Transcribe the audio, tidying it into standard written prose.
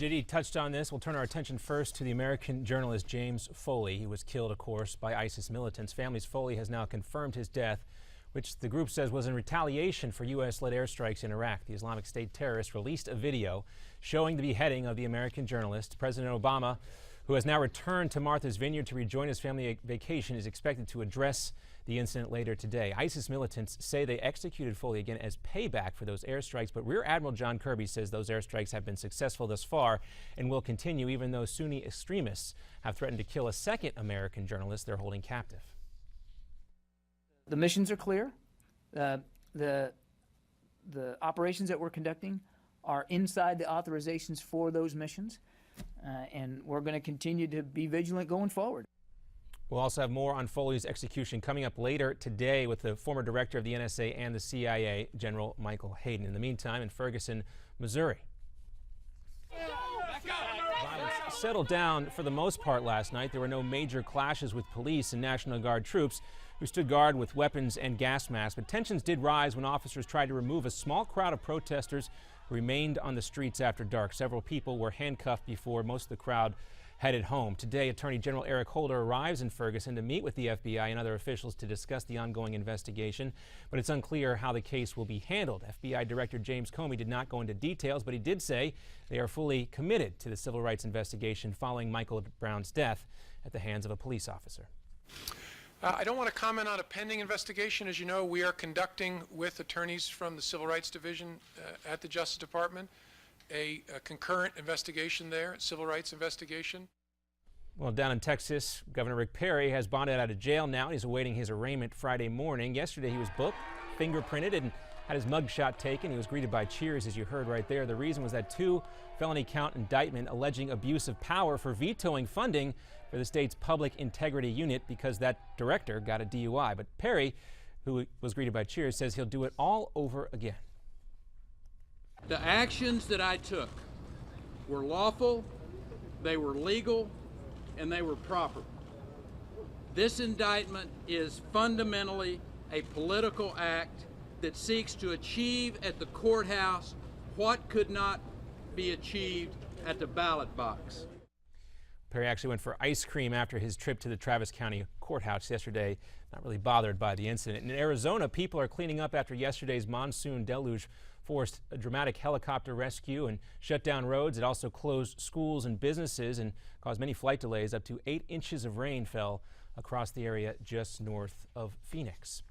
JD touched on this. We'll turn our attention first to the American journalist James Foley. He was killed, of course, by ISIS militants. Family's Foley has now confirmed his death, which the group says was in retaliation for U.S.-led airstrikes in Iraq. The Islamic State terrorists released a video showing the beheading of the American journalist. President Obama, who has now returned to Martha's Vineyard to rejoin his family vacation, is expected to address the incident later today. ISIS militants say they executed Foley again as payback for those airstrikes, but Rear Admiral John Kirby says those airstrikes have been successful thus far and will continue, even though Sunni extremists have threatened to kill a second American journalist they're holding captive. The missions are clear. The operations that we're conducting are inside the authorizations for those missions, and we're going to continue to be vigilant going forward. We'll also have more on Foley's execution coming up later today with the former director of the NSA and the CIA, General Michael Hayden. In the meantime, in Ferguson, Missouri, violence settled down for the most part last night. There were no major clashes with police and National Guard troops who stood guard with weapons and gas masks. But tensions did rise when officers tried to remove a small crowd of protesters who remained on the streets after dark. Several people were handcuffed before most of the crowd headed home. Today, Attorney General Eric Holder arrives in Ferguson to meet with the FBI and other officials to discuss the ongoing investigation, but it's unclear how the case will be handled. FBI Director James Comey did not go into details, but he did say they are fully committed to the civil rights investigation following Michael Brown's death at the hands of a police officer. I don't want to comment on a pending investigation. As you know, we are conducting with attorneys from the Civil Rights Division at the Justice Department a concurrent investigation there, civil rights investigation. Well, down in Texas, Governor Rick Perry has bonded out of jail now. He's awaiting his arraignment Friday morning. Yesterday he was booked, fingerprinted, and had his mugshot taken. He was greeted by cheers, as you heard right there. The reason was that 2 felony count indictment alleging abuse of power for vetoing funding for the state's public integrity unit because that director got a DUI. But Perry, who was greeted by cheers, says he'll do it all over again. The actions that I took were lawful, they were legal, and they were proper. This indictment is fundamentally a political act that seeks to achieve at the courthouse what could not be achieved at the ballot box. Perry actually went for ice cream after his trip to the Travis County Courthouse yesterday, not really bothered by the incident. In Arizona, people are cleaning up after yesterday's monsoon deluge forced a dramatic helicopter rescue and shut down roads. It also closed schools and businesses and caused many flight delays. Up to 8 inches of rain fell across the area just north of Phoenix.